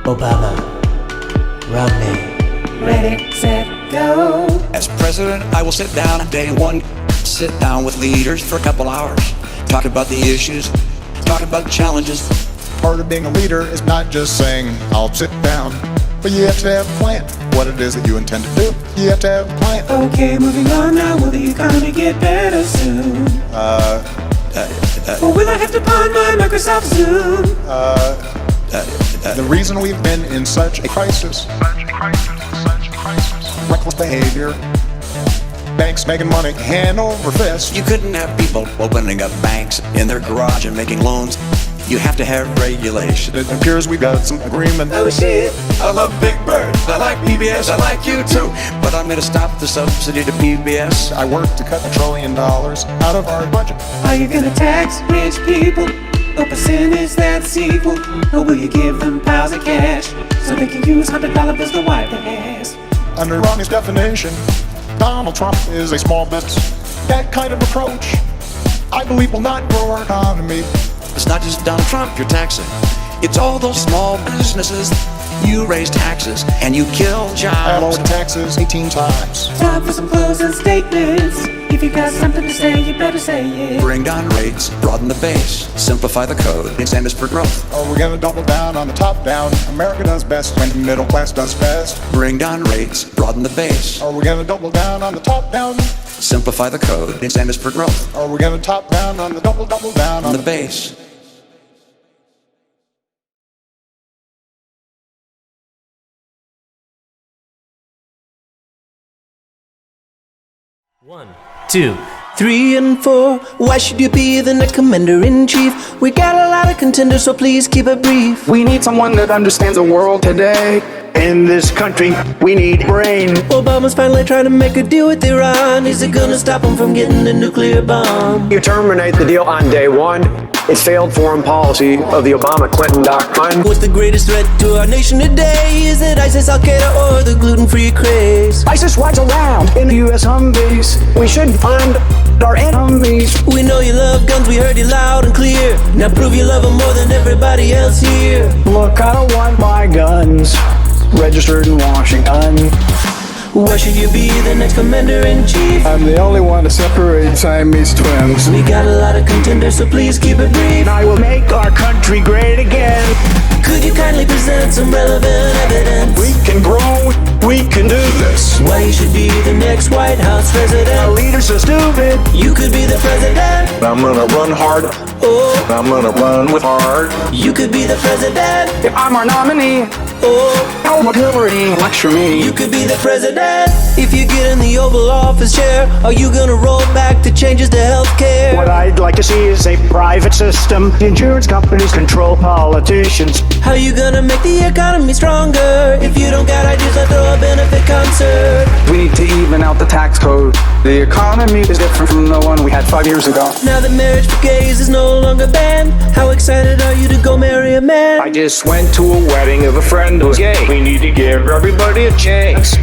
Obama, Romney. Ready, set, go. As president, I will sit down on day one. Sit down with leaders for a couple hours. Talk about the issues, talk about the challenges. Part of being a leader is not just saying, I'll sit down, but you have to have a plan. What it is that you intend to do, you have to have a plan. Okay, moving on now. Will the economy get better soon? Or will I have to pawn my Microsoft Zoom? The reason we've been in such a crisis, reckless behavior, banks making money hand over fist. You couldn't have people opening up banks in their garage and making loans. You have to have regulation. It appears we've got some agreement. Oh shit. I love Big Bird, I like PBS, I like you too. But I'm gonna stop the subsidy to PBS. I work to cut $1 trillion out of our budget. Are you gonna tax rich people? Or percentage that sequel? Or will you give them piles of cash so they can use $100 bills to wipe their ass? Under Romney's definition, Donald Trump is a small business. That kind of approach, I believe, will not grow our economy. It's not just Donald Trump you're taxing. It's all those small businesses. You raise taxes and you kill jobs. I lowered taxes 18 times. Time for some closing statements. If you got something to say, you better say it. Bring down rates, broaden the base, simplify the code, extend us for growth. Oh, we're gonna double down on the top down. America does best when the middle class does best. Bring down rates, broaden the base. Oh, we're gonna double down on the top down. Simplify the code, extend us for growth. Oh, we're gonna top down on the double down On the base. One, two, 3, and 4. Why should you be the next commander-in-chief? We got a lot of contenders, so please keep it brief. We need someone that understands the world today. In this country, we need brain. Obama's finally trying to make a deal with Iran. Is it gonna stop him from getting a nuclear bomb? You terminate the deal on day one. It's failed foreign policy of the Obama-Clinton doctrine. What's the greatest threat to our nation today? Is it ISIS, Al-Qaeda, or the gluten-free craze? ISIS rides around in the U.S. Humvees. We should find our enemies. We know you love guns, we heard you loud and clear. Now prove you love them more than everybody else here. Look, I don't want my guns registered in Washington. Why should you be the next commander-in-chief? I'm the only one to separate Siamese twins. We got a lot of contenders, so please keep it brief. I will make our country great again. Could you kindly present some relevant evidence? We can grow, we can do this. Why you should be the next White House Our president? leaders are stupid. You could be the president. I'm gonna run hard. Oh, I'm gonna run with heart. you could be the president. If I'm our nominee, Oh, how would Hillary lecture me? you could be the president. If you get in the Oval Office chair, are you gonna roll back the changes to healthcare? What I'd like to see is a private system. Insurance companies control politicians. How you gonna make the economy stronger? If you don't got ideas, let's throw a benefit concert. We need to even out the tax code. The economy is different from the one we had 5 years ago. Now that marriage for gays is no longer banned, how excited are you to go marry a man? I just went to a wedding of a friend who was gay. We need to give everybody a chance.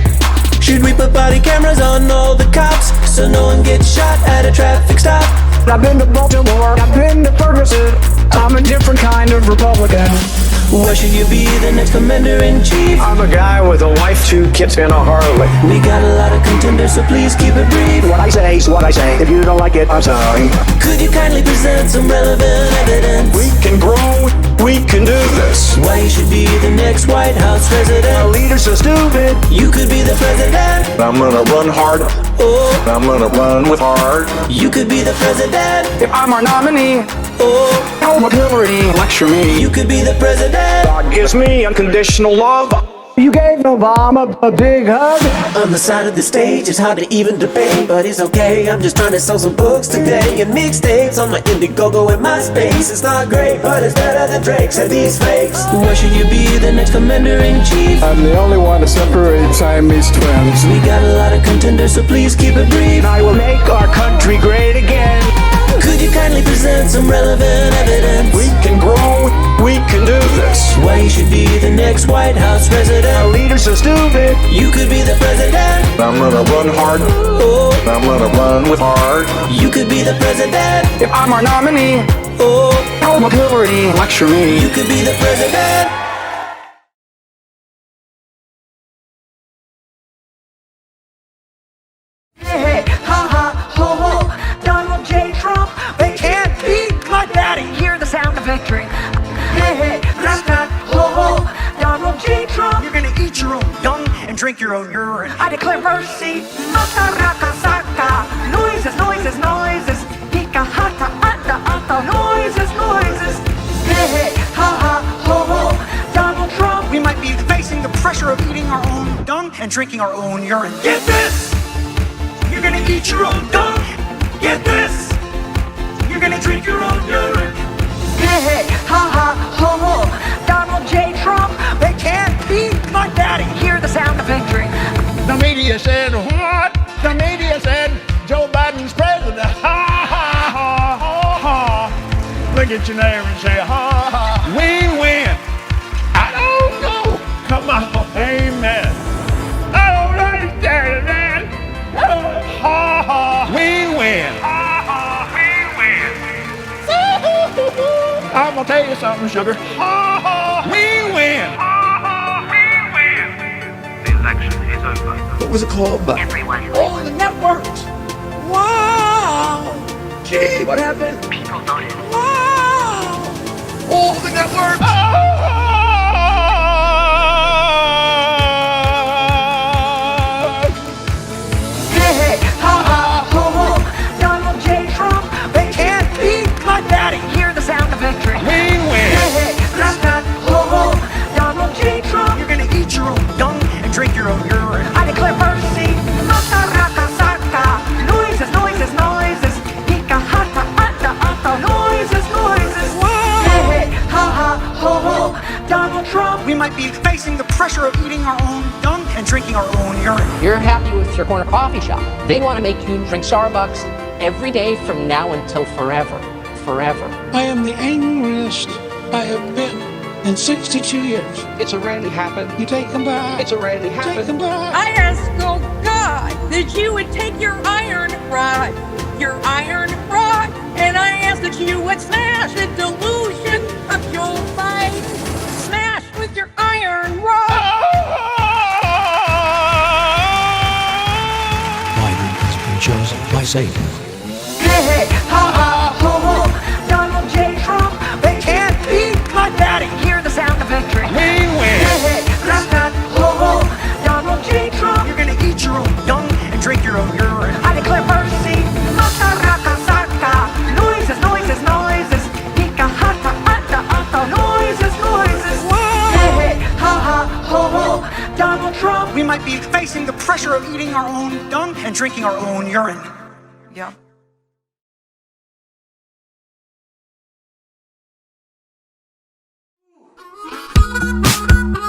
Should we put body cameras on all the cops so no one gets shot at a traffic stop? I've been to Baltimore, I've been to Ferguson. I'm a different kind of Republican. Why should you be the next commander-in-chief? I'm a guy with a wife, 2 kids, and a Harley. We got a lot of contenders, so please keep it brief. What I say is what I say. If you don't like it, I'm sorry. Could you kindly present some relevant evidence? We can grow, we can do this. Why you should be the next White House Our president? leaders are stupid. You could be the president. I'm gonna run hard. Oh, I'm gonna run with heart. you could be the president. If I'm our nominee, Oh, how would Hillary lecture me? you could be the president. God gives me unconditional love. You gave Obama a big hug. On the side of the stage, it's hard to even debate, but it's okay. I'm just trying to sell some books today and mixtapes on my Indiegogo and MySpace. It's not great, but it's better than Drake's and these fakes. Why should you be the next commander-in-chief? I'm the only one to separate Siamese twins. We got a lot of contenders, so please keep it brief. I will make our country great again. Could you kindly present some relevant evidence? We can grow, we can do this. Why you should be the next White House Our president? leaders are stupid. You could be the president. I'm gonna run hard. Oh, I'm gonna run with heart. you could be the president. If I'm our nominee, Oh, how would Hillary lecture me? you could be the president. victory. Hey, hey, rata, ho, ho, Donald J. Trump. You're gonna eat your own dung and drink your own urine. I declare mercy. Mata, raka, saka. Noises, noises, noises. Hika, hata, ata, ata. Noises, noises. Hey, hey, ha, ha, ho, ho, Donald Trump. We might be facing the pressure of eating our own dung and drinking our own urine. Get this! You're gonna eat your own dung. Get this! You're gonna drink your own urine. Hey, hey, ha, ha, ho, ho, Donald J. Trump. They can't beat my daddy. Hear the sound of victory. The media said what? The media said Joe Biden's president. Ha ha ha ha ha. Look at your neighbor and say ha ha. We win. I don't know. Come on. Amen. I don't understand it, man. Ha ha. We win. Ha ha. We win. I'm gonna tell you something, sugar. Ha ha. We win. Ha ha. We win. The election is over. What was it called? Everyone is All the networks. Wow. Gee, what happened? people voted. Wow. All the networks. Hey, hey, ha, ha, ho, ho, Donald J. Trump. They can't beat my daddy. Hear the sound of victory. We win. Hey, hey, rata, ho, ho, Donald J. Trump. You're gonna eat your own dung and drink your own urine. I declare mercy. Mata, raka, saka. Noises, noises, noises. Hika, hata, ata, ata. Noises, noises. Hey, hey, ha, ha, ho, ho, Donald Trump. We might be facing the pressure of eating our own dung and drinking our own urine. You're happy with your corner coffee shop. They want to make you drink Starbucks every day from now until forever. Forever. I am the angriest I have been in 62 years. It's already happened. You take them back. It's already Take happened. them back. I ask, oh God, that you would take your iron rod, and I ask that you would smash the delusion of Joe Biden. Smash with your iron rod. Biden has been chosen by Satan. Hey, hey, ha, ha, ho, ho, Donald J. Trump. They can't beat my daddy. Hear the sound of victory. We win. Hey, hey, rata, ho, ho, Donald J. Trump. You're gonna eat your own dung and drink your own urine. I declare mercy. Mata, raka, saka. Noises, noises, noises. Hika, hata, ata, ata. Noises, noises. Hey, hey, ha, ha, ho, ho, Donald Trump. We might be facing the pressure of eating our own dung and drinking our own urine. Yeah.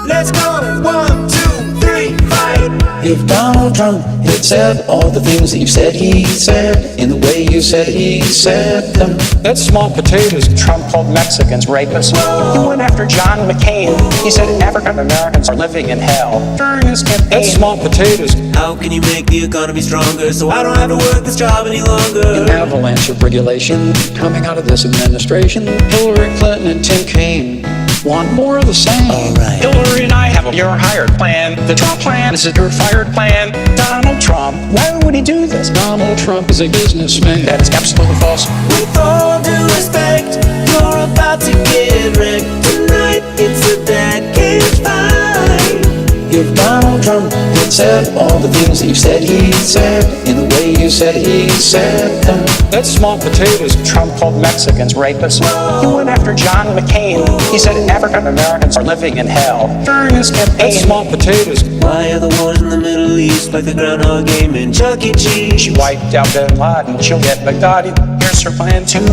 Let's go. 1, 2, 3, fight. If Donald Trump had said all the things that you said he said, in the way you said he said them. That's small potatoes. Trump called Mexicans rapists. He went after John McCain. He said African Americans are living in hell during his campaign. That's small potatoes. How can you make the economy stronger so I don't have to work this job any longer? An avalanche of regulation coming out of this administration. Hillary Clinton and Tim Kaine want more of the same. Alright. Hillary and I have your hired plan. The Trump plan is your fired plan. Donald Trump, why would he do this? Donald Trump is a businessman. That is absolutely false. With all due respect, you're about to get wrecked tonight. It's a decade fight. If Donald Trump had said all the things that you said he said, in the way you said he said them. That's small potatoes. Trump called Mexicans rapists. He went after John McCain. He said African Americans are living in hell during his campaign. That's small potatoes. Why are the wars in the Middle East like the Groundhog Game in Chuck E. Cheese? She wiped out Bin Laden. She'll get Baghdadi. Here's her plan too.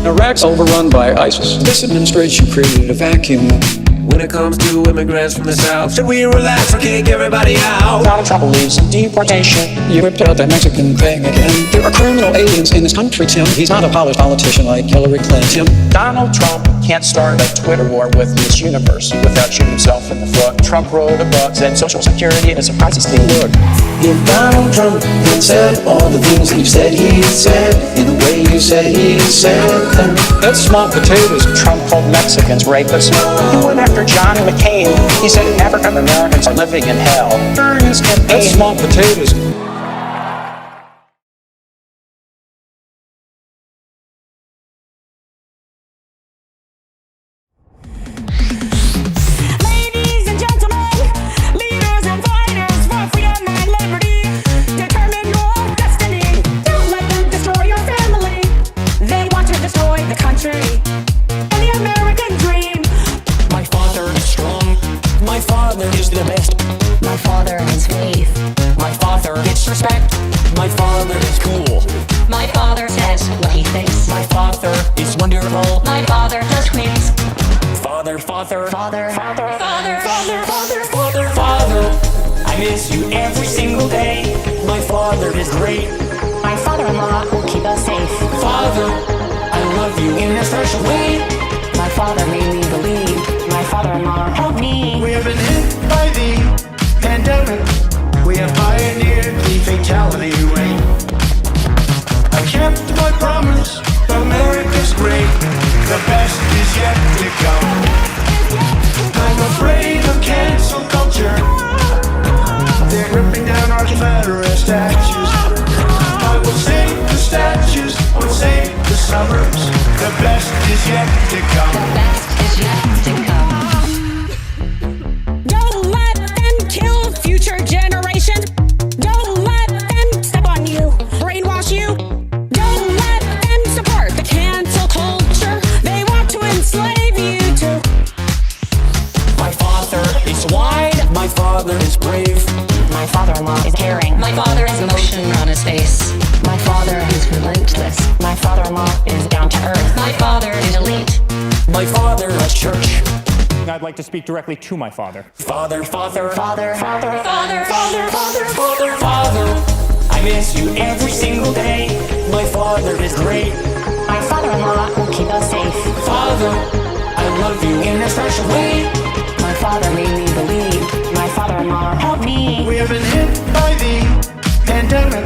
Iraq's overrun by ISIS. This administration created a vacuum. When it comes to immigrants from the South, should we relax or kick everybody out? Donald Trump believes in deportation. You whipped out that Mexican thing again. There are criminal aliens in this country, Tim. He's not a polished politician like Hillary Clinton. Donald Trump can't start a Twitter war with Miss Universe without shooting himself in the foot. Trump wrote a book that Social Security is a priceless thing. Look, if Donald Trump had said all the things that you said he said, in the way you said he said them. that's small potatoes. Trump called Mexicans rapists. He went after John McCain. He said African Americans are living in hell during his campaign. That's small potatoes. My father says what he thinks. My father is wonderful. My father has twins. Father, father, Father, father, father, father, father, father, father. I miss you every single day. My father is great. My father-in-law will keep us safe. Father, I love you in a special way. My father made me believe. My father-in-law helped me. We have been hit by the pandemic. We have pioneered the fatality rate. I kept my promise. America's great. The best is yet to come. I'm afraid of cancel culture. They're ripping down our Confederate statues. I will save the statues. I will save the suburbs. The best is yet to come. The best is yet to come. Don't let them kill future generations. Don't let them step on you, brainwash you. Don't let them support the cancel culture. They want to enslave you too. My father is wide. My father is brave. My father-in-law is caring. My father has emotion on his face. My father is relentless. My father-in-law is down to earth. My father is elite. My father has church. I'd like to speak directly to my father. Father, father, Father, father, father, father, father, father, father. I miss you every single day. My father is great. My father-in-law will keep us safe. Father, I love you in a special way. My father made me believe. My father-in-law helped me. We have been hit by the pandemic.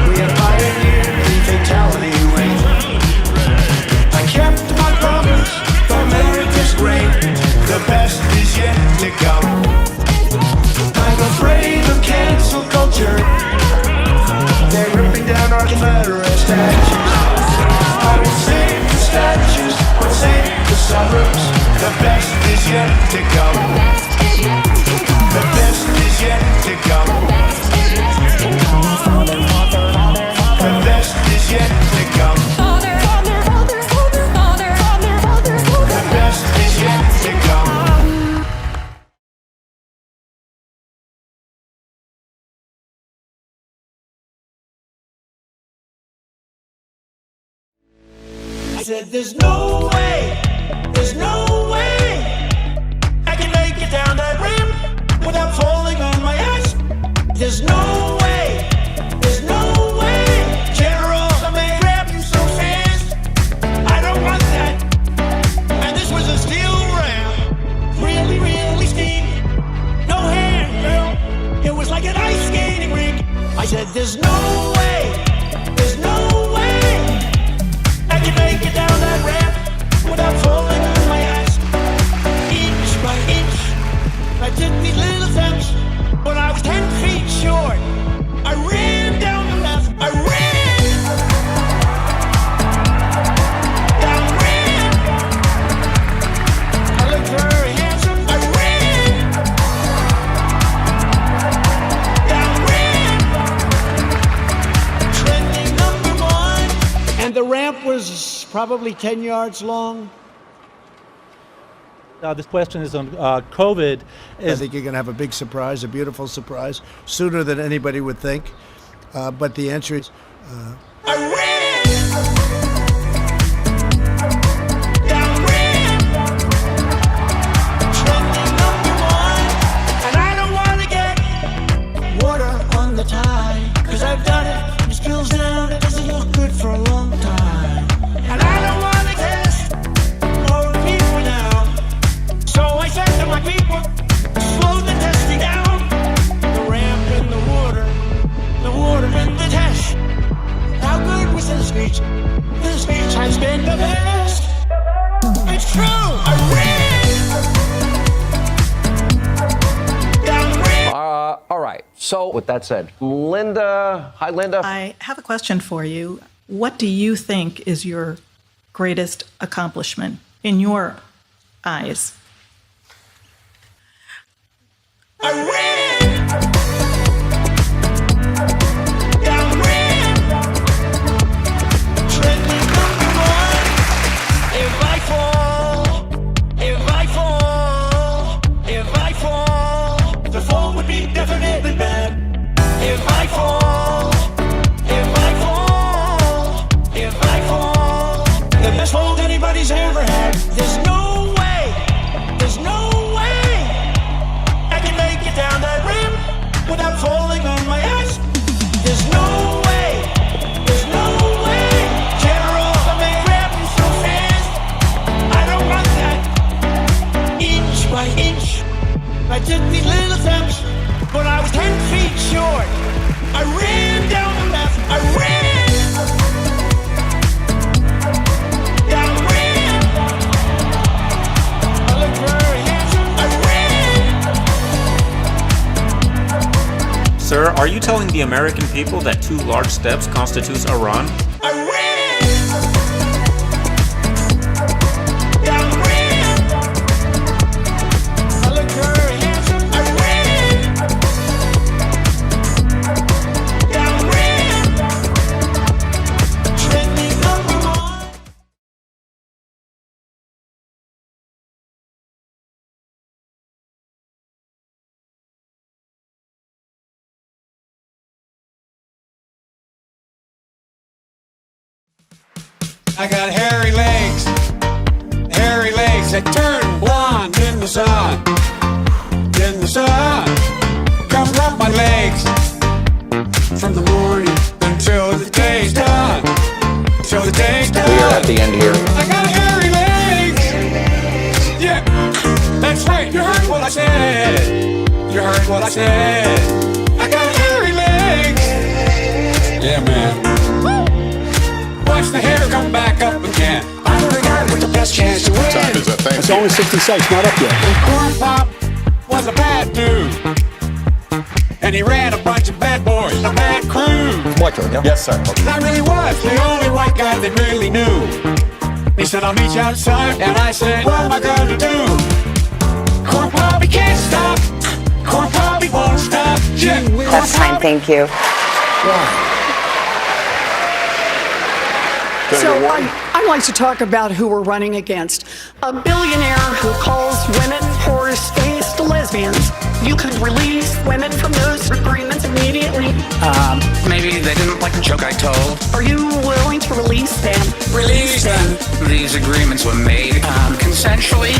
We have pioneered the fatality rate. I kept my promise. America's great. The best is yet to come. I'm afraid of cancel culture. They're ripping down our Confederate statues. I will save the statues. I will save the suburbs. The best is yet to come. The best is yet to come. Father, father, father, father. The best is yet to come. Father, father, father, father, father, father, father, father. The best is yet to come. I said there's no way, there's no way I can make it down that ramp without falling on my ass. There's no way, there's no way. General, somebody grab you so fast. I don't want that. And this was a steel ramp, really, really steep. No hand, girl, it was like an ice skating rink. I said there's no way, there's no way I can make it down that ramp without falling on my ass. Inch by inch, I took these little steps. When I was 10 feet short, I ran down the left. I ran down the ramp. I looked very handsome. I ran down the ramp. Trending number 1. And the ramp was probably 10 yards long. This question is on COVID. I think you're going to have a big surprise, a beautiful surprise, sooner than anybody would think. But the answer is... I ran down the ramp. Trending number 1. And I don't want to get water on the tie, 'cause I've done it. It spills down. It doesn't look good for a long time. And I don't want to test more people now. So I said to my people, slow the testing down. The ramp and the water and the test. How good was the speech? The speech has been the best. It's true. I ran down the ramp. All right. So with that said, Linda, hi Linda. I have a question for you. What do you think is your greatest accomplishment in your eyes? I ran down the ramp. Trending number 1. If I fall, the fall would be definitely bad. If I fall, telling the American people that 2 large steps constitutes Iran? I got hairy legs that turn blonde in the sun. In the sun, come rub my legs from the morning until the day's done. Till the day's done. We are at the end here. I got hairy legs. Yeah, that's right. You heard what I said. You heard what I said. I got hairy legs. Yeah, man. Watch the hair come back up again. I'm the guy with the best chance to win. Time is up. Thank It's you. only 66, not up yet. And Corn Pop was a bad dude. And he ran a bunch of bad boys, a bad crew. Yes, sir. I really was the only white guy they really knew. He said, I'll meet you outside. And I said, what am I gonna do? Corn Pop, he can't stop. Corn Pop, he won't stop. Yeah. That's fine, thank you. So I'd like to talk about who we're running against. A billionaire who calls women horse-faced lesbians. You could release women from those agreements immediately. Maybe they didn't like the joke I told. Are you willing to release them? Release them. These agreements were made consensually.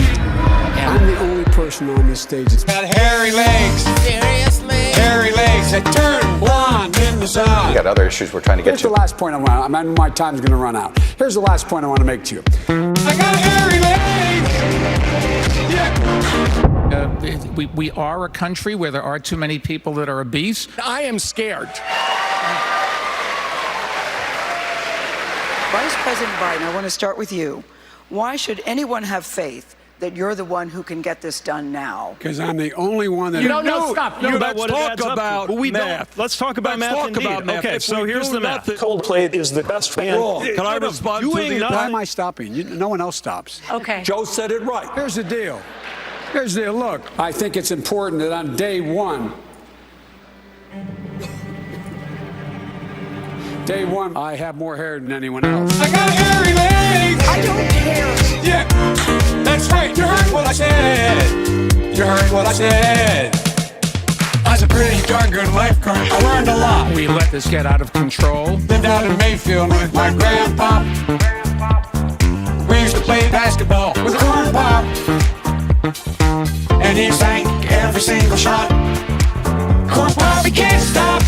I'm the only person on this stage that's got hairy legs. Seriously? Hairy legs that turn blonde in the sun. We got other issues we're trying to get Here's to. the last point I want. My time's going to run out. Here's the last point I want to make to you. I got hairy legs. Yeah. We are a country where there are too many people that are obese. I am scared. Vice President Biden, I want to start with you. Why should anyone have faith that you're the one who can get this done now? Because I'm the only one that... No, stop. No, Let's talk about math. Let's talk about math indeed. Okay, so here's the math. Coldplay is the best band. Can I respond to the... Why am I stopping? No one else stops. Okay. Joe said it right. Here's the deal. Here's the deal. Look, I think it's important that on day one, I have more hair than anyone else. I got hairy legs. I don't care. Yeah, that's right. You heard what I said. You heard what I said. I was a pretty darn good lifeguard. I learned a lot. We let this get out of control. Lived out in Mayfield with my grandpa. We used to play basketball with Corn Pop. And he sank every single shot. Corn Pop, he can't stop.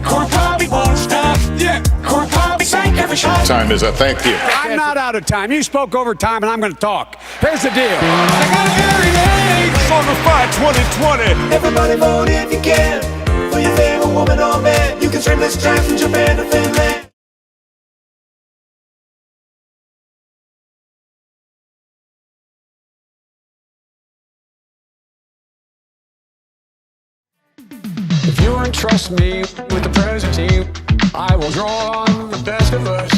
Corn Pop, he won't stop. Yeah, Corn Pop, he sank every shot. Time is up. Thank you. I'm not out of time. You spoke over time, and I'm going to talk. Here's the deal. I got hairy legs. Songify 2020. Everybody vote if you can for your favorite woman or man. You can stream this track from Japan to Finland. If you entrust me with the presidency, I will draw on the best of us.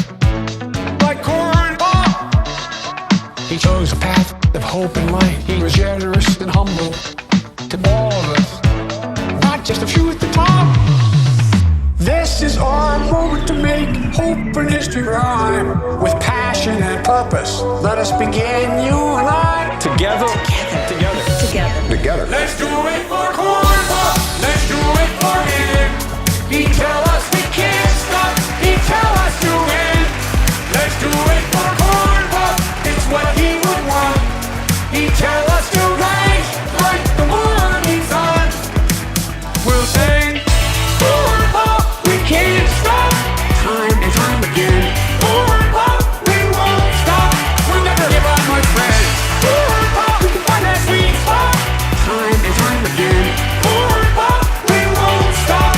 Like Corn Pop! He chose a path of hope and light. He was generous and humble to all of us, not just a few at the top. This is our moment to make hope and history rhyme with passion and purpose. Let us begin, you and I, Together. Let's do it for Corn Pop. Let's do it for him. He tell us we can't stop. He tell us to win. Let's do it for Corn Pop. It's what he would want. He tell us to rise like the morning sun. We'll sing Corn Pop. We can't stop. Time and time again. Corn Pop. We won't stop. We'll never give up, my friend. Corn Pop. We can find that sweet spot. Time and time again. Corn Pop. We won't stop.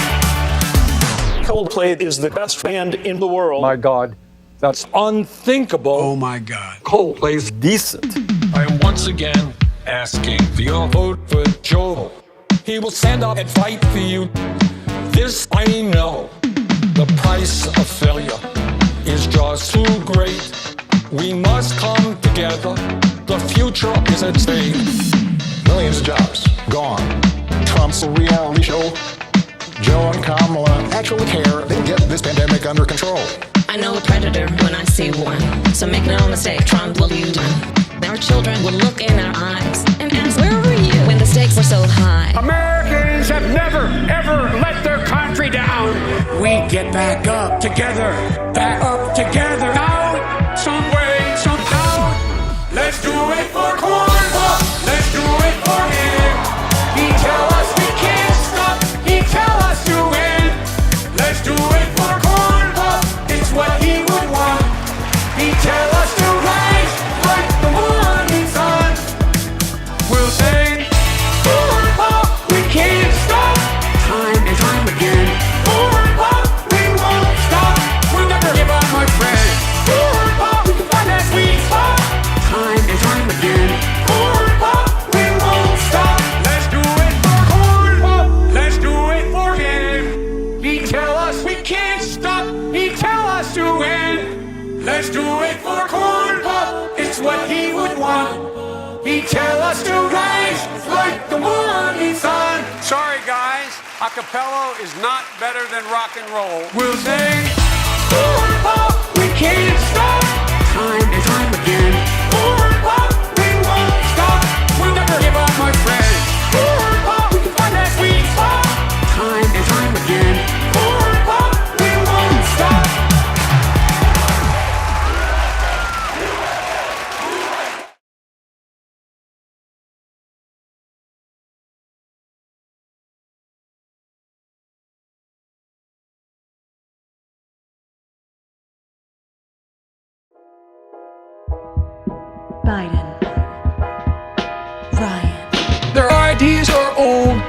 Coldplay is the best band in the world. My God, that's unthinkable. Oh my God. Coldplay's decent. I am once again asking for your vote for Joe. He will stand up and fight for you. This I know, the price of failure is just too great. We must come together, the future is at stake. Millions of jobs gone. Trump's reality show. Joe and Kamala actually care. They get this pandemic under control. I know a predator when I see one. So make no mistake, Trump will you done. Our children will look in our eyes and ask, where were you when the stakes were so high? Americans have never, ever let their country down. We get back up together, now, some way, somehow. Let's do it for Cornwall. Let's do it for him. He tell us we can't stop. He tell us to win. Let's do it for Cornwall. It's what he would want. He tell us to rise like the morning sun. We'll sing Cornwall, we can't stop. Time and time again. Cornwall, we won't stop. We'll never give up, my friend. Cornwall, we can find that sweet spot. Time and time again. Cornwall, we won't stop. Let's do it for Cornwall. Let's do it for him. He tell us we can't stop. He tell us to win. Let's do it for Cornwall. It's what he would want. He tell us to rise like the morning sun. Sorry, guys. Acapella is not better than rock and roll. We'll sing Cornwall, we can't stop. Time and time again. Cornwall, we won't stop. We'll never give up, my friend. Cornwall, we can find that sweet spot. Time and time again. Cornwall, we won't stop. Biden. Ryan. Their ideas are old,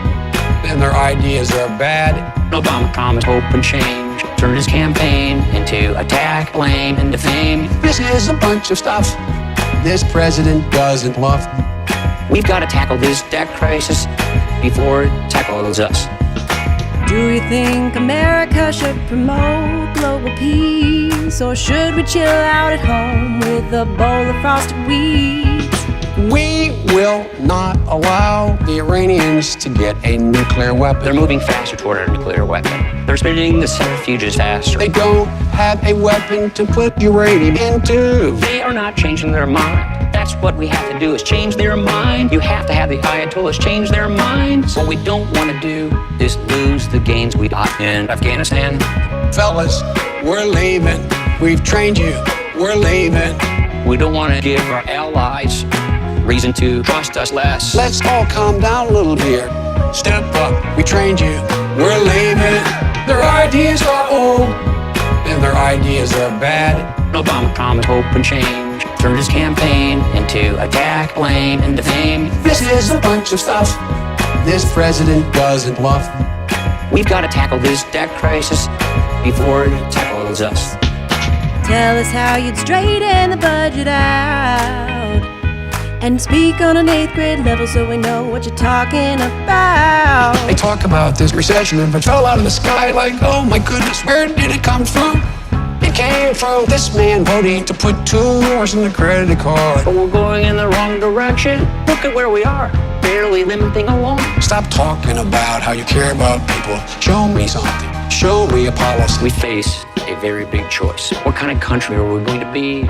and their ideas are bad. Obama promised hope and change, turned his campaign into attack, blame, and defame. This is a bunch of stuff this president doesn't love. We've got to tackle this debt crisis before it tackles us. Do you think America should promote global peace? Or should we chill out at home with a bowl of frosted wheat? We will not allow the Iranians to get a nuclear weapon. They're moving faster toward a nuclear weapon. They're spinning the centrifuges faster. They don't have a weapon to put uranium into. They are not changing their mind. That's what we have to do, is change their mind. You have to have the Ayatollahs change their minds. What we don't want to do is lose the gains we got in Afghanistan. Fellas, we're leaving. We've trained you. We're leaving. We don't want to give our allies reason to trust us less. Let's all calm down a little here. Step up. We trained you. We're leaving. Their ideas are old, and their ideas are bad. Obama promised hope and change, turned his campaign into attack, blame, and defame. This is a bunch of stuff this president doesn't love. We've got to tackle this debt crisis before it tackles us. Tell us how you'd straighten the budget out and speak on an 8th grade level so we know what you're talking about. They talk about this recession and it fell out of the sky like, oh my goodness, where did it come from? It came from this man voting to put $2 in the credit card. But we're going in the wrong direction. Look at where we are, barely limping along. Stop talking about how you care about people. Show me something. Show me a policy. We face a very big choice. What kind of country are we going to be?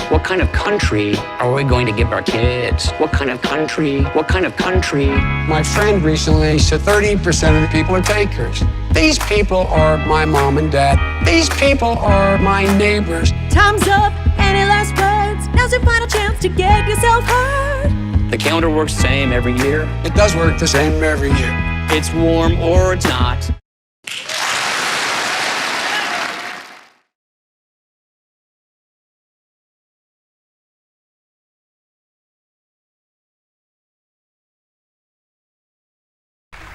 What kind of country are we going to give our kids? What kind of country? What kind of country? My friend recently said 30% of the people are takers. These people are my mom and dad. These people are my neighbors. Time's up. Any last words? Now's your final chance to get yourself heard. The calendar works the same every year. It does work the same every year. It's warm or it's not.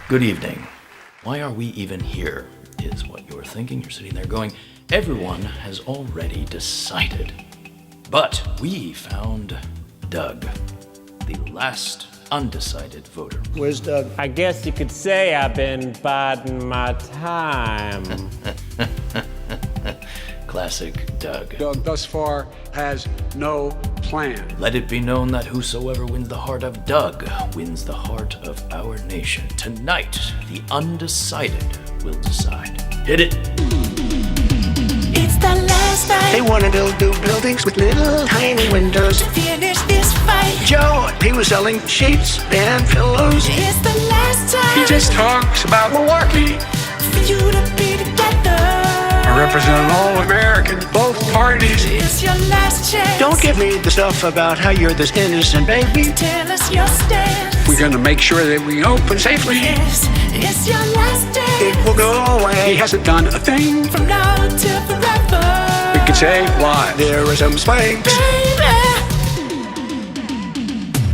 Good evening. Why are we even here, is what you're thinking. You're sitting there going, everyone has already decided. But we found Doug, the last undecided voter. Where's Doug? I guess you could say I've been biding my time. Classic Doug. Doug thus far has no plan. Let it be known that whosoever wins the heart of Doug wins the heart of our nation. Tonight, the undecided will decide. Hit it. It's the last night. They want to build new buildings with little tiny windows. To finish this fight. Joe, he was selling sheets and pillows. It's the last time. He just talks about Milwaukee. For you to be together. I represent all Americans, both parties. It's your last chance. Don't give me the stuff about how you're this innocent baby. Tell us your stance. We're going to make sure that we open safely. Yes, it's your last day. It will go away. He hasn't done a thing. From now till forever. We could say why. There are some spikes.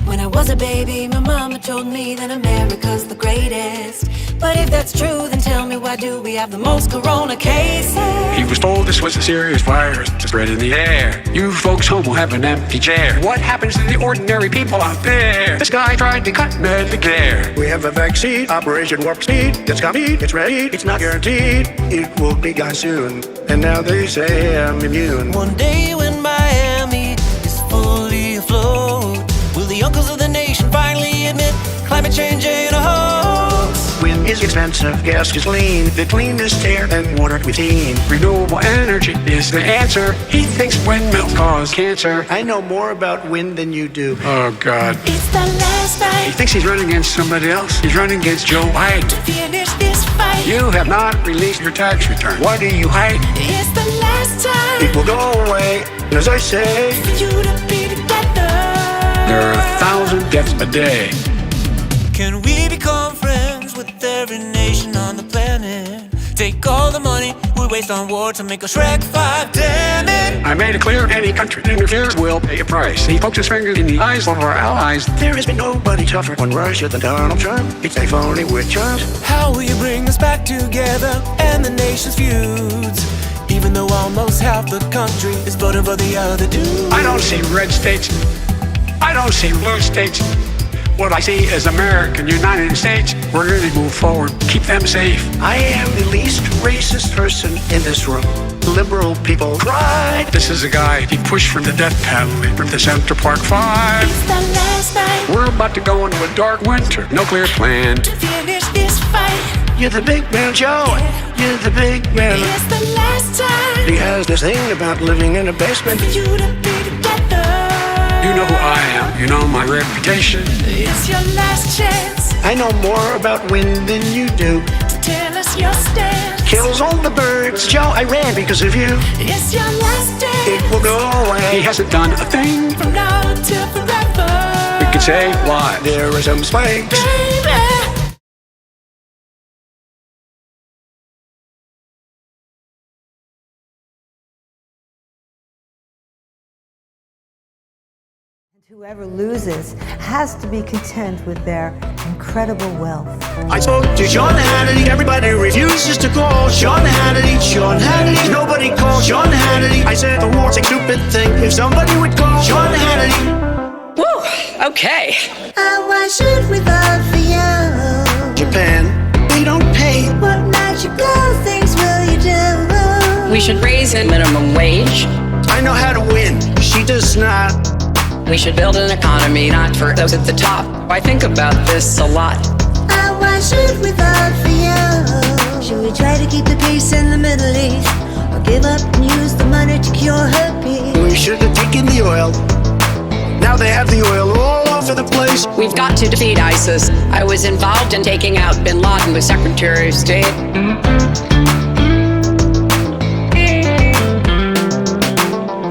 When I was a baby, my mama told me that America's the greatest. But if that's true, then tell me, why do we have the most corona cases? He was told this was a serious virus to spread in the air. You folks home will have an empty chair. What happens to the ordinary people out there? This guy tried to cut Medicare. We have a vaccine, Operation Warp Speed. It's coming, it's ready, it's not guaranteed. It will be gone soon. And now they say I'm immune. One day when Miami is fully afloat, will the uncles of the nation finally admit climate change ain't a hoax? Wind is expensive, gas is lean, the cleanest air and water we've seen. Renewable energy is the answer. He thinks windmills cause cancer. I know more about wind than you do. Oh, God. It's the last night. He thinks he's running against somebody else. He's running against Joe Biden. To finish this fight. You have not released your tax return. Why do you hide? It's the last time. It will go away, as I say. For you to be together. There are 1,000 deaths a day. Can we become friends with every nation on the planet? Take all the money we waste on war to make us Shrek 5, damn it! I made it clear any country that interferes will pay a price. He pokes his finger in the eyes of our allies. There has been nobody tougher on Russia than Donald Trump. It's a phony witch hunt. How will you bring us back together and the nation's feuds? Even though almost half the country is voting for the other dude. I don't see red states. I don't see blue states. What I see is American United States. We're going to move forward. Keep them safe. I am the least racist person in this room. Liberal people cried. This is a guy he pushed from the death penalty from the Center Park 5. It's the last night. We're about to go into a dark winter. No clear plan. To finish this fight. You're the big man, Joe. You're the big man. It's the last time. He has this thing about living in a basement. For you to be together. You know who I am. You know my reputation. It's your last chance. I know more about wind than you do. To tell us your stance. Kills all the birds. Joe, I ran because of you. It's your last day. It will go away. He hasn't done a thing. From now till forever. We could say why. There are some spikes. Baby. Whoever loses has to be content with their incredible wealth. I spoke to Sean Hannity. Everybody refuses to call Sean Hannity. Sean Hannity. Nobody calls Sean Hannity. I said the war's a stupid thing. If somebody would call Sean Hannity. Woo, okay. Why should we vote for you? Japan, we don't pay. What magical things will you do? We should raise the minimum wage. I know how to win. She does not. We should build an economy not for those at the top. I think about this a lot. Why should we vote for you? Should we try to keep the peace in the Middle East? Or give up and use the money to cure herpes? We should have taken the oil. Now they have the oil all over the place. We've got to defeat ISIS. I was involved in taking out Bin Laden with Secretary of State.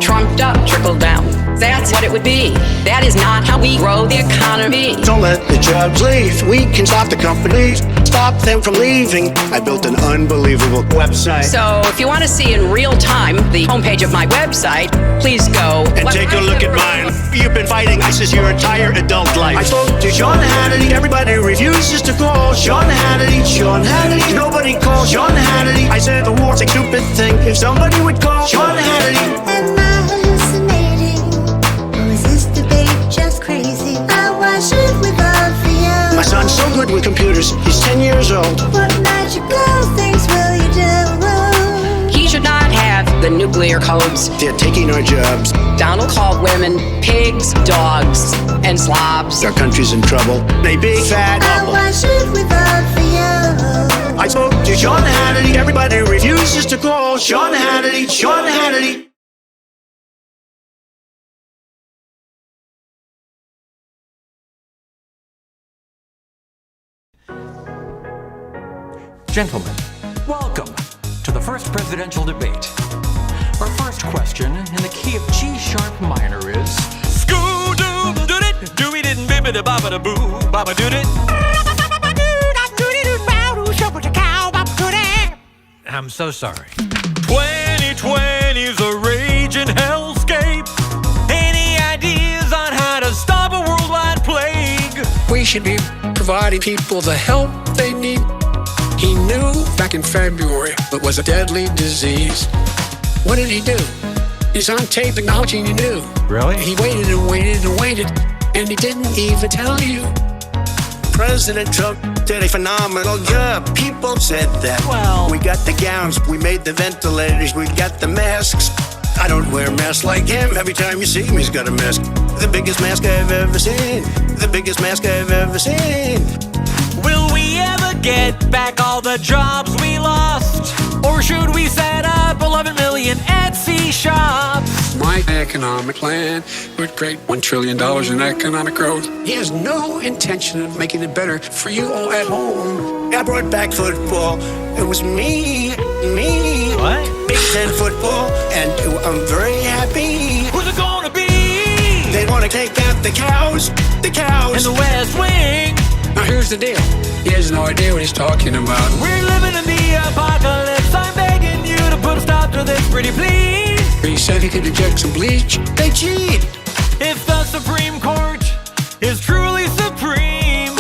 Trumped up, trickled down. That's what it would be. That is not how we grow the economy. Don't let the jobs leave. We can stop the companies. Stop them from leaving. I built an unbelievable website. So if you want to see in real time the homepage of my website, please go and take a look at mine. You've been fighting ISIS your entire adult life. I spoke to Sean Hannity. Everybody refuses to call Sean Hannity. Sean Hannity. Nobody calls Sean Hannity. I said the war's a stupid thing. If somebody would call Sean Hannity. Am I hallucinating? Or is this debate just crazy? Why should we vote son's so good with computers, he's 10 years old. What magical things will you do? He should not have the nuclear codes. They're taking our jobs. Donald called women pigs, dogs, and slobs. Our country's in trouble. A big fat Oh, why should we vote for you? I spoke to Sean Hannity. Everybody refuses to call Sean Hannity. Sean Hannity. Gentlemen, welcome to the first presidential debate. Our first question in the key of G-sharp minor is I'm so sorry. 2020's a raging hellscape. Any ideas on how to stop a worldwide plague? We should be providing people the help they need. He knew back in February it was a deadly disease. What did he do? He's on tape acknowledging he knew. Really? He waited and waited and waited, and he didn't even tell you. President Trump did a phenomenal job. People said that. Well, we got the gowns, we made the ventilators, we got the masks. I don't wear a mask like him. Every time you see him, he's got a mask. The biggest mask I've ever seen. The biggest mask I've ever seen. Will we ever get back all the jobs we lost? Or should we set up 11 million Etsy shops? My economic plan would create $1 trillion in economic growth. He has no intention of making it better for you all at home. I brought back football. It was me. What? Big Ten football, and I'm very happy. Who's it gonna be? They want to take out the cows. In the West Wing. Now here's the deal. He has no idea what he's talking about. We're living in the apocalypse. I'm begging you to put a stop to this, pretty please. He said he could inject some bleach. They cheat. If the Supreme Court is truly supreme,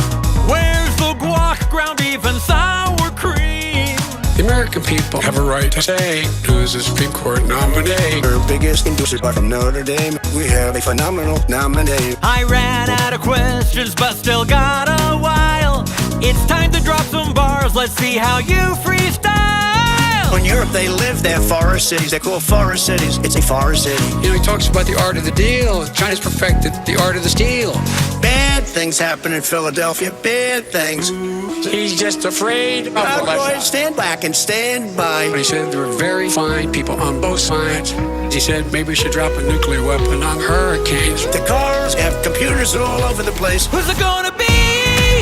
where's the guac, ground beef, and sour cream? The American people have a right to say who's the Supreme Court nominee. Our biggest inducer from Notre Dame. We have a phenomenal nominee. I ran out of questions, but still got a while. It's time to drop some bars. Let's see how you freestyle. In Europe, they live their forest cities. They're called forest cities. It's a forest city. You know, he talks about the art of the deal. China's perfected the art of the steal. Bad things happen in Philadelphia. Bad things. He's just afraid of boys, stand back and stand by. He said there were very fine people on both sides. He said maybe we should drop a nuclear weapon on hurricanes. The cars have computers all over the place. Who's it gonna be?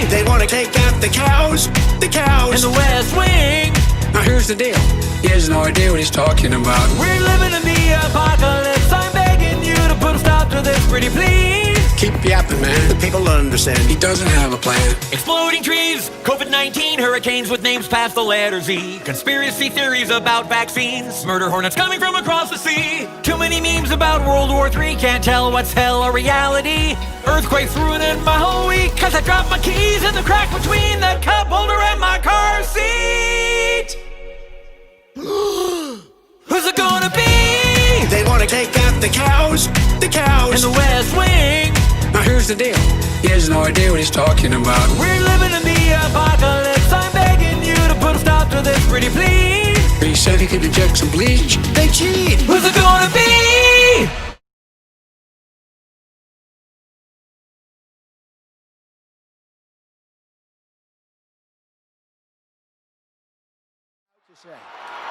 They want to take out the cows. In the West Wing. Now here's the deal. He has no idea what he's talking about. We're living in the apocalypse. I'm begging you to put a stop to this, pretty please. Keep yapping, man. The people understand. He doesn't have a plan. Exploding trees, COVID-19, hurricanes with names past the letter Z. Conspiracy theories about vaccines, murder hornets coming from across the sea. Too many memes about World War III, can't tell what's hell or reality. Earthquakes ruining my whole week, cause I dropped my keys in the crack between the cup holder and my car seat. Who's it gonna be? They want to take out the cows. In the West Wing. Now here's the deal. He has no idea what he's talking about. We're living in the apocalypse. I'm begging you to put a stop to this, pretty please. He said he could inject some bleach. They cheat. Who's it gonna be?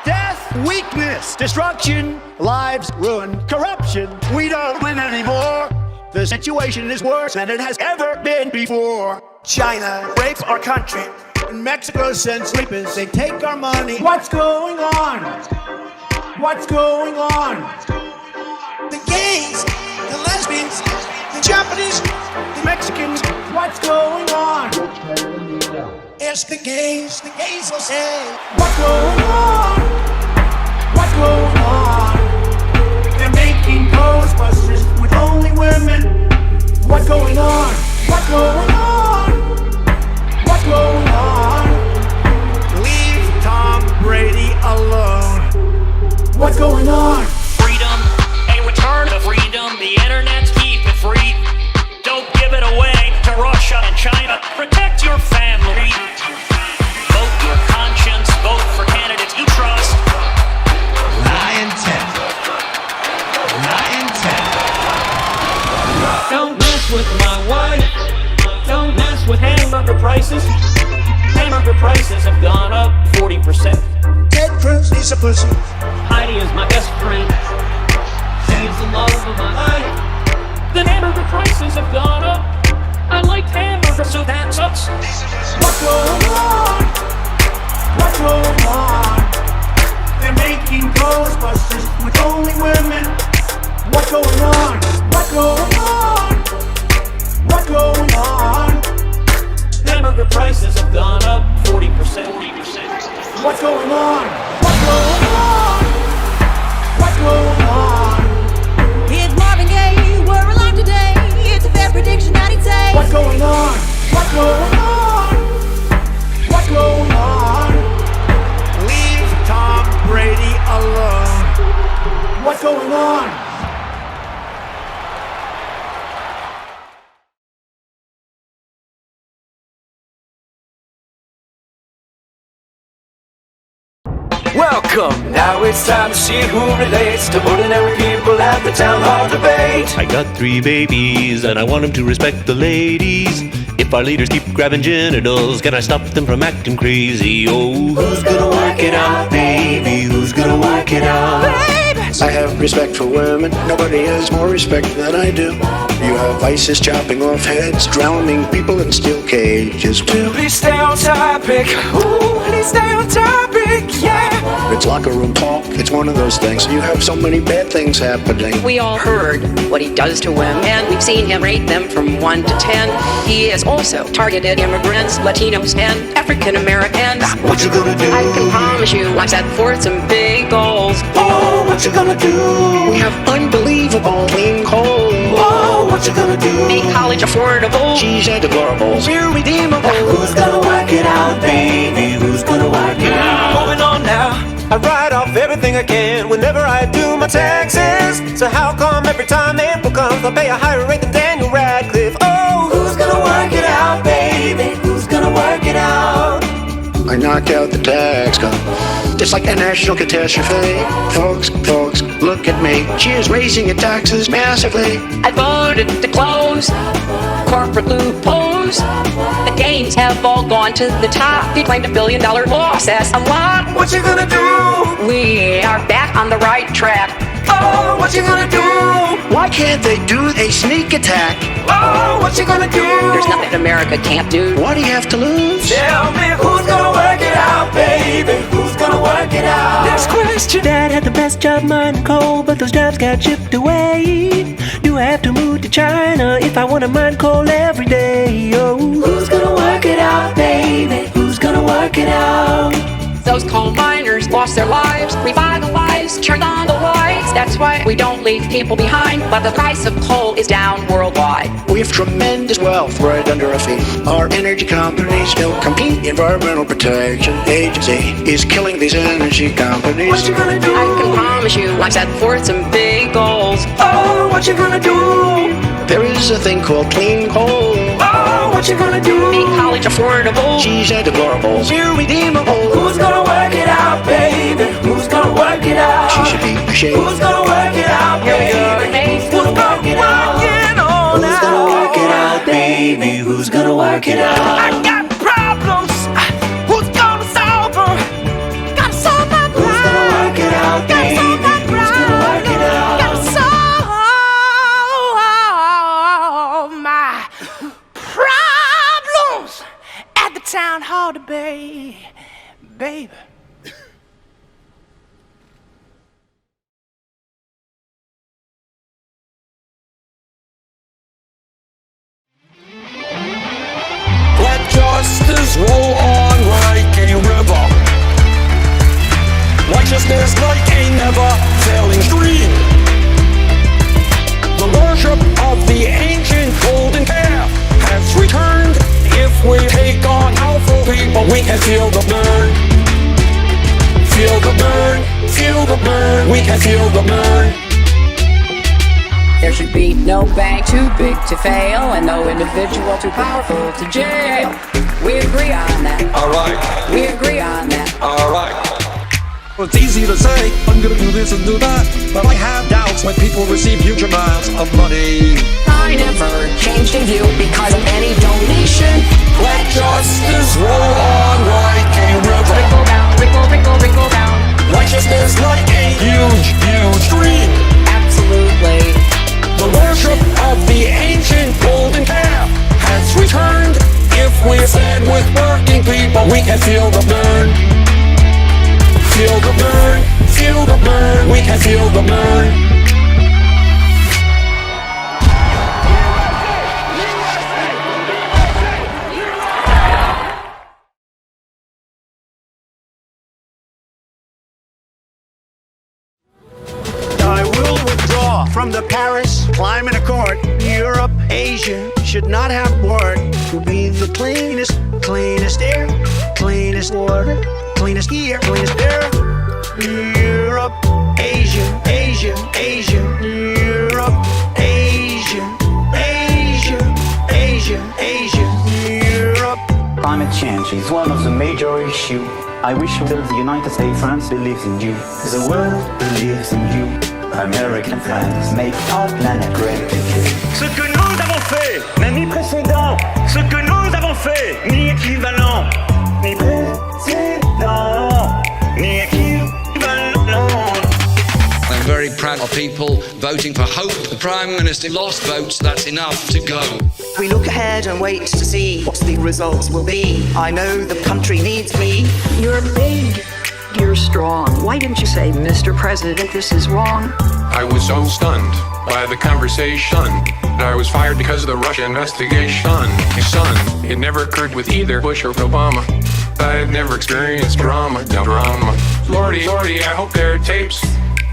Death, weakness, destruction, lives ruined, corruption. We don't win anymore. The situation is worse than it has ever been before. China rapes our country. Mexico sends weapons. They take our money. What's going on? What's going on? The gays, the lesbians, the Japanese, the Mexicans. What's going on? Ask the gays will say. What's going on? What's going on? They're making Ghostbusters with only women. What's going on? What's going on? What's going on? Leave Tom Brady alone. What's going on? Freedom, a return to freedom. The internet's keep it free. Don't give it away to Russia and China. Protect your prices have gone up 40%. Ted Cruz is a pussy. Heidi is my best friend. She is the love of my life. The hamburger prices have gone up. I liked hamburgers, so that sucks. What's going on? What's going on? They're making Ghostbusters with only women. What's going on? What's going on? What's going on? Hamburger prices have gone up 40%. What's going on? What's going on? What's going on? It's Marvin Gaye, we're alive today. It's a fair prediction that he'd say. What's going on? What's going on? What's going on? Leave Tom Brady alone. What's going on? Welcome, now it's time to see who relates to ordinary people at the town hall debate. I got 3 babies and I want them to respect the ladies. If our leaders keep grabbing genitals, can I stop them from acting crazy? Oh, who's gonna work it out, baby? Who's gonna work it out? I have respect for women. Nobody has more respect than I do. You have ISIS chopping off heads, drowning people in steel cages. Please stay on topic. Ooh, please stay on topic, yeah. It's locker room talk. It's one of those things. You have so many bad things happening. We all heard what he does to women, and we've seen him rate them from 1 to 10. He has also targeted immigrants, Latinos, and African Americans. What you gonna do? I can promise you, I've set forth some big goals. Oh, what you gonna do? We have unbelievable clean coal. Oh, what you gonna do? Make college affordable. Cheese and deplorables. Irredeemable. Who's gonna work it out, baby? Who's gonna work it out? Moving on now. I write off everything I can whenever I do my taxes. So how come every time April comes I pay a higher rate than Daniel Radcliffe? Oh, who's gonna work it out, baby? Who's gonna work it out? I knock out the tax cut. It's like a national catastrophe. Folks, look at me. She is raising your taxes massively. I voted to close corporate loopholes. The gains have all gone to the top. He claimed $1 billion loss. That's a lot. What you gonna do? We are back on the right track. Oh, what you gonna do? Why can't they do a sneak attack? Oh, what you gonna do? There's nothing America can't do. What do you have to lose? Tell me who's gonna work it out, baby? Who's gonna work it out? Next question. Dad had the best job mining coal, but those jobs got chipped away. Do I have to move to China if I want to mine coal every day? Oh, who's gonna work it out, baby? Who's gonna work it out? Those coal miners lost their lives, revitalized, turned on the lights. That's why we don't leave people behind. But the price of coal is down worldwide. We have tremendous wealth right under our feet. Our energy companies don't compete. The Environmental Protection Agency is killing these energy companies. What you gonna do? I can promise you, I've set forth some big goals. Oh, what you gonna do? There is a thing called clean coal. Oh, what you gonna do? Make college affordable. Cheese and deplorables. Irredeemable. Who's gonna work it out, baby? Who's gonna work it out? She should be ashamed. Who's gonna work it out, baby? Who's gonna work it out? Who's gonna work it out, baby? Who's gonna work it out? I got problems. Who's gonna solve them? Gotta solve my problems. Who's gonna work it out, baby? Who's gonna work it out? Gotta solve my problems at the town hall debate, baby. Let justice roll on like a river. Righteousness like a never-failing stream. The worship of the ancient golden calf has returned. If we take on powerful people, we can feel the burn. Feel the burn, feel the burn, we can feel the burn. There should be no bank too big to fail, and no individual too powerful to jail. We agree on that. Alright. We agree on that. Alright. It's easy to say, I'm gonna do this and do that, but I have doubts when people receive huge amounts of money. I never changed in view because of any donation. Let justice roll on like a river. Trickle down, trickle down. Righteousness like a huge, huge stream. Absolutely. The worship of the ancient golden calf has returned. If we stand with working people, we can feel the burn. Feel the burn, feel the burn, we can feel the burn. From the Paris Climate Accord, Europe, Asia should not have war. Will be the cleanest air, cleanest water, cleanest air, cleanest air. Europe, Asia, Asia, Asia, Europe, Asia, Asia, Asia, Asia, Europe. Climate change is one of the major issues. I wish the United States France believes in you. The world believes in you. American friends, make our planet great again. Ce que nous avons fait n'est ni précédent. Ce que nous avons fait, ni équivalent. Ni précédent, ni équivalent. I'm very proud of people voting for hope. The Prime Minister lost votes, that's enough to go. We look ahead and wait to see what the results will be. I know the country needs me. You're big. You're strong. Why didn't you say, Mr. President, this is wrong? I was so stunned by the conversation. I was fired because of the Russia investigation. Son, it never occurred with either Bush or Obama. I had never experienced drama. Lordy, I hope there are tapes.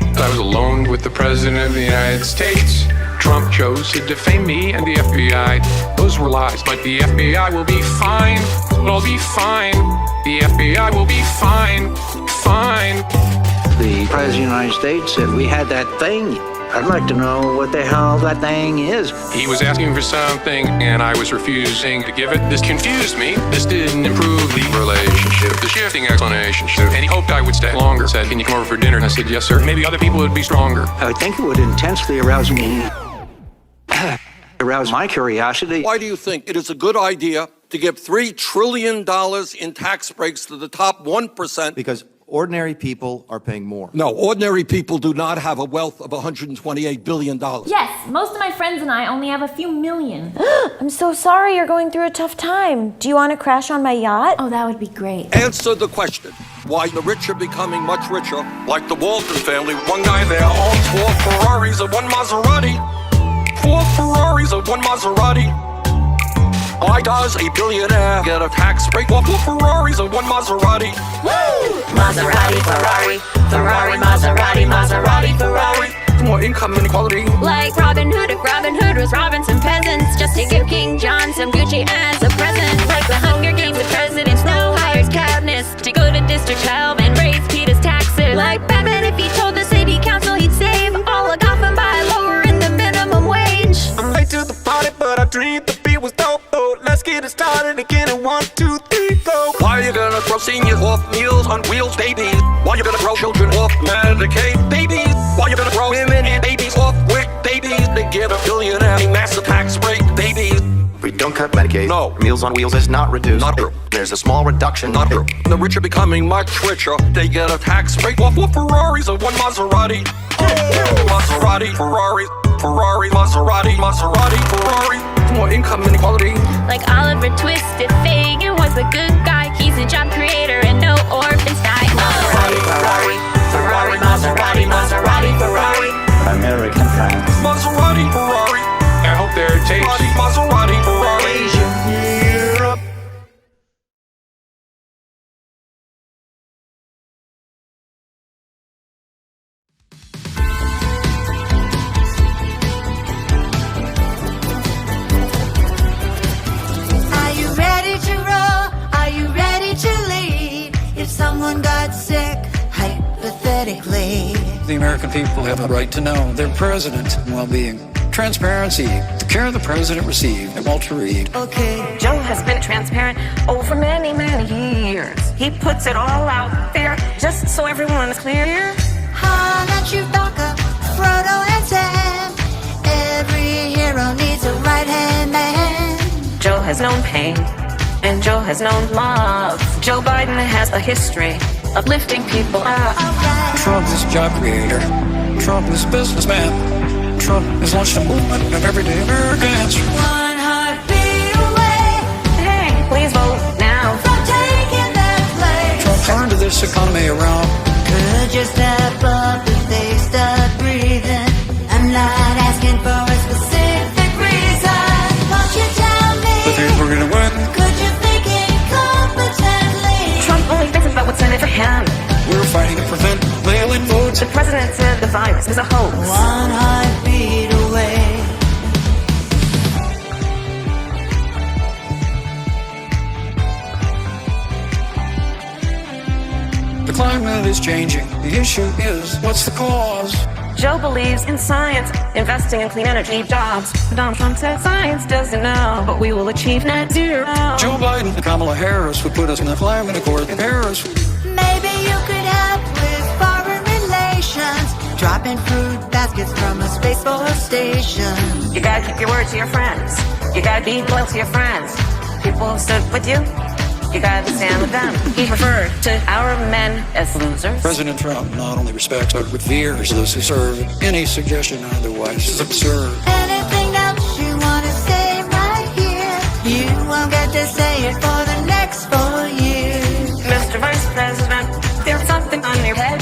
I was alone with the President of the United States. Trump chose to defame me and the FBI. Those were lies, but the FBI will be fine. It'll be fine. The FBI will be fine. Fine. The President of the United States said we had that thing. I'd like to know what the hell that thing is. He was asking for something, and I was refusing to give it. This confused me. This didn't improve the relationship. The shifting explanation. And he hoped I would stay longer. Said, can you come over for dinner? And I said, yes, sir. Maybe other people would be stronger. I think it would intensely arouse me. Arouse my curiosity. Why do you think it is a good idea to give $3 trillion in tax breaks to the top 1%? Because ordinary people are paying more. No, ordinary people do not have a wealth of $128 billion. Yes, most of my friends and I only have a few million. I'm so sorry you're going through a tough time. Do you want to crash on my yacht? Oh, that would be great. Answer the question. Why the rich are becoming much richer, like the Walton family. One guy there owns 4 Ferraris and 1 Maserati. 4 Ferraris and 1 Maserati. Why does a billionaire get a tax break for 4 Ferraris and 1 Maserati? Woo! Maserati, Ferrari, Ferrari, Maserati, Maserati, Ferrari. More income inequality. Like Robin Hood, if Robin Hood was robbing some peasants just to give King John some Gucci as a present. Like the Hunger Games, the president Snow hires Katniss to go to District 12 and raise Peter's taxes. Like Batman, if he told the city council he'd save all of Gotham by lowering the minimum wage. I'm late to the party, but I dreamed the beat was dope. Let's get it started again in 1, 2, 3, go. Why are you gonna throw seniors off Meals on Wheels, babies? Why are you gonna throw children off Medicaid, babies? Why are you gonna throw women and babies off WIC, babies? They give a billionaire a massive tax break, babies. We don't cut Medicaid. No. Meals on Wheels is not reduced. Not true. There's a small reduction. Not true. The rich are becoming much richer. They get a tax break off 4 Ferraris and 1 Maserati. Maserati, Ferrari, Ferrari, Maserati, Maserati, Ferrari. More income inequality. Like Oliver Twist, if Fagin was a good guy, he's a job creator and no orphans die. Maserati, Ferrari, Ferrari, Maserati, Maserati, Ferrari. American friends. Maserati, Ferrari. I hope there are tapes. Maserati, Ferrari. Asia, Europe. Are you ready to roll? Are you ready to lead? If someone got sick, hypothetically. The American people have a right to know their president's well-being. Transparency, the care the president received. Walter Reed. Okay. Joe has been transparent over many, many years. He puts it all out there just so everyone is clear. Han and Chewbacca, Frodo and has known pain, and Joe has known love. Joe Biden has a history of lifting people up. Trump is a job creator. Trump is a businessman. Trump has launched a movement of everyday Americans. One heartbeat away. Hey, please vote now. From taking that place. Trump turned this economy around. Could you step up if they start breathing? I'm not asking for a specific reason. Won't you tell me? But think we're gonna win. Could you think incompetently? Trump only thinks about what's in it for him. We're fighting to prevent mail-in votes. The president said the virus is a hoax. One heartbeat away. The climate is changing. The issue is, what's the cause? Joe believes in science, investing in clean energy jobs. Donald Trump says science doesn't know, but we will achieve net zero. Joe Biden and Kamala Harris would put us in the climate accord in Paris. Maybe you could help with foreign relations. Dropping fruit baskets from a space force station. You gotta keep your word to your friends. You gotta be loyal to your friends. People who stood with you, you gotta stand with them. He referred to our men as losers. President Trump not only respects but reveres those who serve. Any suggestion otherwise is absurd. Anything else you wanna say right here? You won't get to say it for the next 4 years. Mr. Vice President, there's something on your head.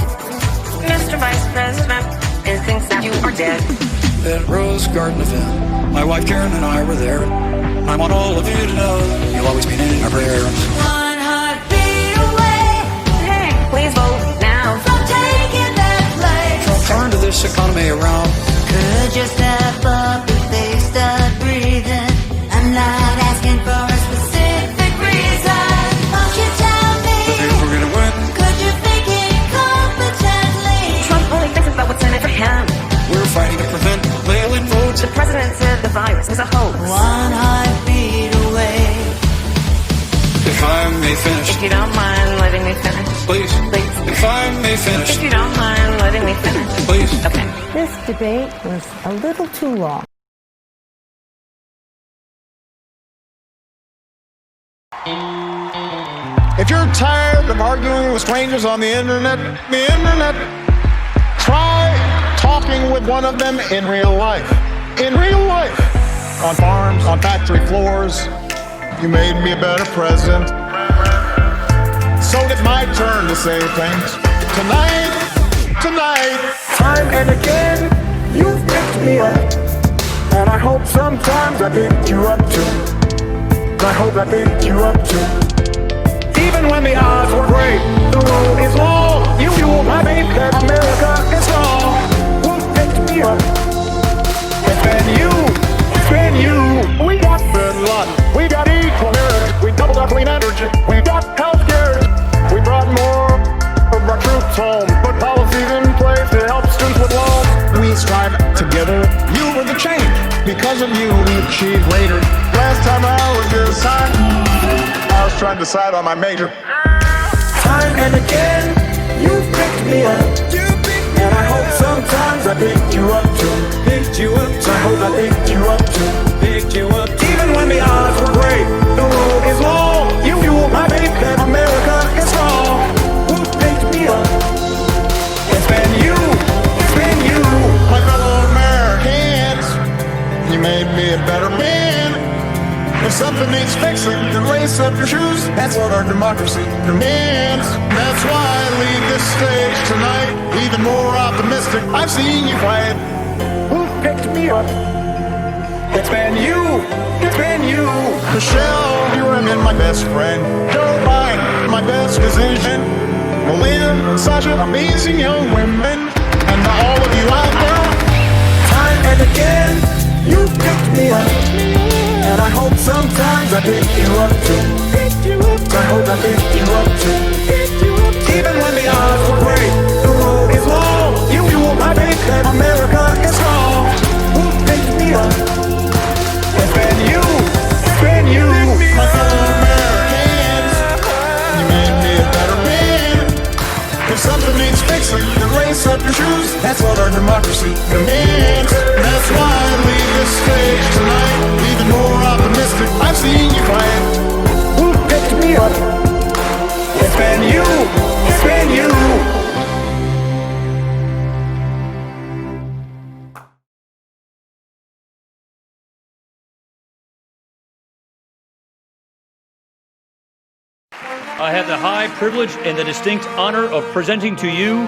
Mr. Vice President, it thinks that you are dead. That Rose Garden event, my wife Karen and I were there. I want all of you to know you'll always be in our prayers. One heartbeat away. Hey, please vote now. From taking that place. Trump turned this economy around. Could you step up if they start breathing? I'm not asking for a specific reason. Won't you tell me? But think we're gonna win. Could you think incompetently? Trump only thinks about what's in it for him. We're fighting to prevent mail-in votes. The president said the virus is a hoax. One heartbeat away. If I may finish. If you don't mind letting me finish. Please. Please. If I may finish. If you don't mind letting me finish. Please. Okay. This debate was a little too long. If you're tired of arguing with strangers on the internet, try talking with one of them in real life. In real life. On farms, on factory floors. You made me a better president. So it's my turn to say things. Tonight. Time and again, you've picked me up. And I hope sometimes I picked you up too. I hope I picked you up too. Even when the odds were great, the road is long. You fuel my faith that America is strong. Who picked me up? It's been you. We got Bin Laden. We got equal marriage. We doubled our clean energy. We got healthcare. We brought more of our troops home. Put policies in place to help students with loans. We strive together. You were the change. Because of you, we achieved later. Last time I was this high, I was trying to decide on my major. Time and again, you've picked me up. And I hope sometimes I picked you up too. So I hope I picked you up too. Even when the odds were great, the road is long. You fuel my faith that America is strong. Who picked me up? It's been you. My fellow Americans, you made me a better man. If something needs fixing, then lace up your shoes. That's what our democracy demands. That's why I leave this stage tonight even more optimistic. I've seen you fight. Who picked me up? It's been you. Michelle, you have been my best friend. Joe Biden, my best decision. Melina, Sasha, amazing young women. And to all of you out there, time and again, you picked me up. And I hope sometimes I pick you up too. I hope I pick you up too. Even when the odds were great, the road is long. You fuel my faith that America is strong. Who picked me up? It's been you. My fellow Americans, you made me a better man. If something needs fixing, then lace up your shoes. That's what our democracy demands. That's why I leave this stage tonight even more optimistic. I've seen you I have the high privilege and the distinct honor of presenting to you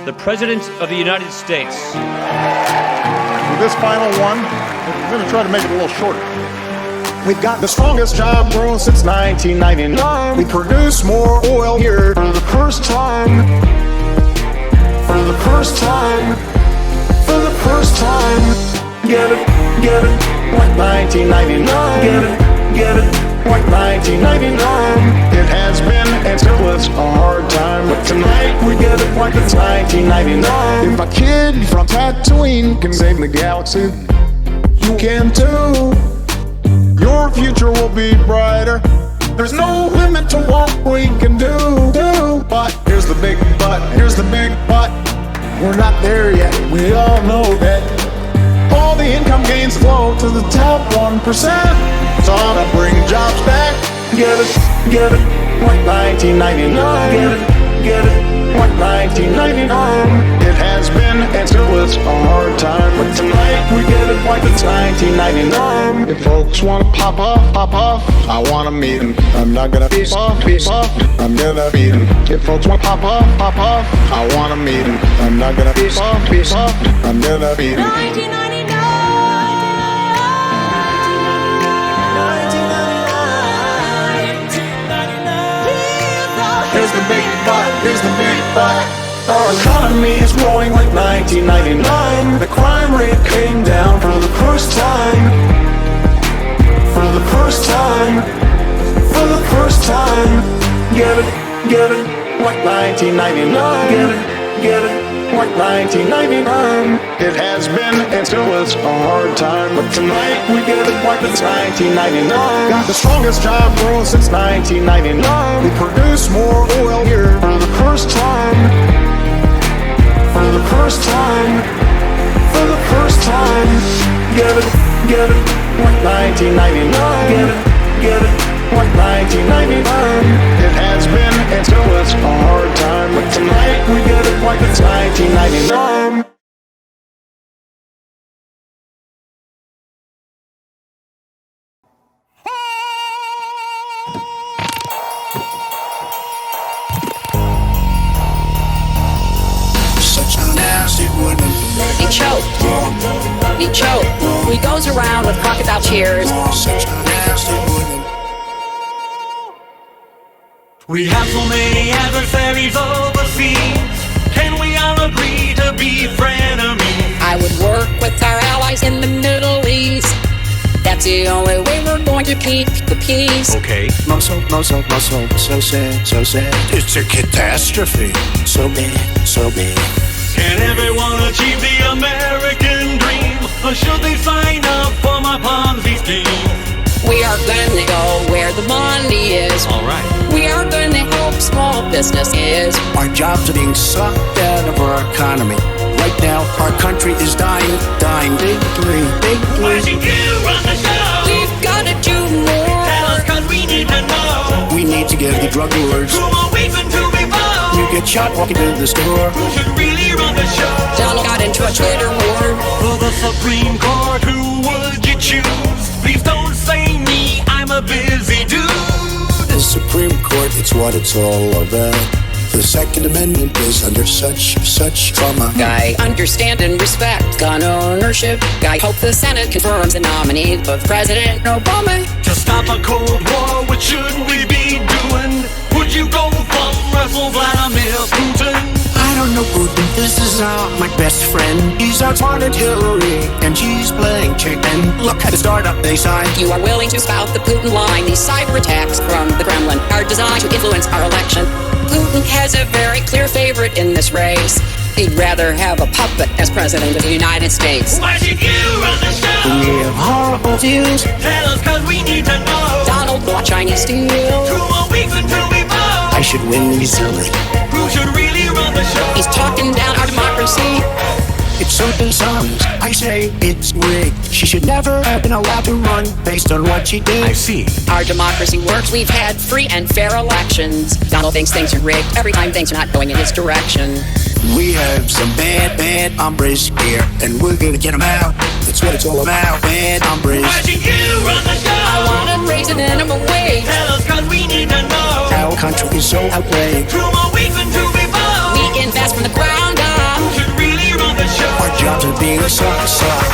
the President of the United States. For this final one, we're going to try to make it a little shorter. We've got the strongest job growth since 1999. We produce more oil here for the first time. For the first time. For the first time. Get it, like 1999. Get it, like 1999. It has been and still is a hard time, but tonight we get it like it's 1999. If a kid from Tatooine can save the galaxy, you can too. Your future will be brighter. There's no limit to what we can do. But here's the big but, we're not there yet, we all know that. All the income gains flow to the top 1%. It's all to bring jobs back. Get it, like 1999. Get it, like 1999. It has been and still is a hard time, but tonight we get it like it's 1999. If folks wanna pop off, I wanna meet them. I'm not gonna be soft, I'm gonna beat them. If folks wanna pop off, I wanna meet them. I'm not gonna be soft, I'm gonna beat them. Here's the big but. Our economy is growing like 1999. The crime rate came down for the first time. For the first time. For the first time. Get it, like 1999. Get it, like 1999. It has been and still is a hard time, but tonight we get it like it's 1999. Got the strongest job growth since 1999. We produce more oil here for the first time. For the first time. For the first time. Get it, like 1999. Get it, like 1999. It has been and still is a hard time, but tonight we get it like it's 1999. Such a nasty woman. He choked. He goes around with crocodile tears. Such a nasty woman. We have so many adversaries overseas. Can we all agree to be frenemies? I would work with our allies in the Middle East. That's the only way we're going to keep the peace. Okay. Muscle, so sad. It's a catastrophe. So bad. Can everyone achieve the American dream? Or should they sign up for my Ponzi scheme? We are gonna go where the money is. Alright. We are gonna help small businesses. Our jobs are being sucked out of our economy. Right now, our country is dying. Big three. Why should you run the show? We've gotta do more. Tell us cause we need to know. We need to give the drug lords 2 more weeks until we vote. You get shot walking to the store. Who should really run the show? Donald got into a Twitter war. For the Supreme Court, who would you choose? Please don't say me, I'm a busy dude. The Supreme Court, it's what it's all about. The Second Amendment is under such trauma. Guy, understand and respect gun ownership. Guy, hope the Senate confirms the nominee of President Obama. To stop a Cold War, what should we be doing? Would you go bum wrestle Vladimir Putin? I don't know Putin, this is not my best friend. He's outsmarted Hillary, and she's playing chicken. Look at the startup they signed. You are willing to spout the Putin line. These cyber attacks from the Kremlin are designed to influence our election. Putin has a very clear favorite in this race. He'd rather have a puppet as president of the United States. Why should you run the show? We have horrible views. Tell us cause we need to know. Donald bought Chinese steel. 2 more weeks until we vote. I should win easily. Who should really run the show? He's talking down our democracy. It's so dishonest. I say it's rigged. She should never have been allowed to run based on what she did. I see. Our democracy works. We've had free and fair elections. Donald thinks things are rigged every time things are not going in his direction. We have some bad hombres here, and we're gonna get them out. That's what it's all about. Bad Hombres. Why should you run the show? I wanna raise the minimum wage. Tell us cause we need to know. Our country is so outraged. 2 more weeks until we vote. We invest from the ground up. Who should really run the show? Our jobs are being sucked.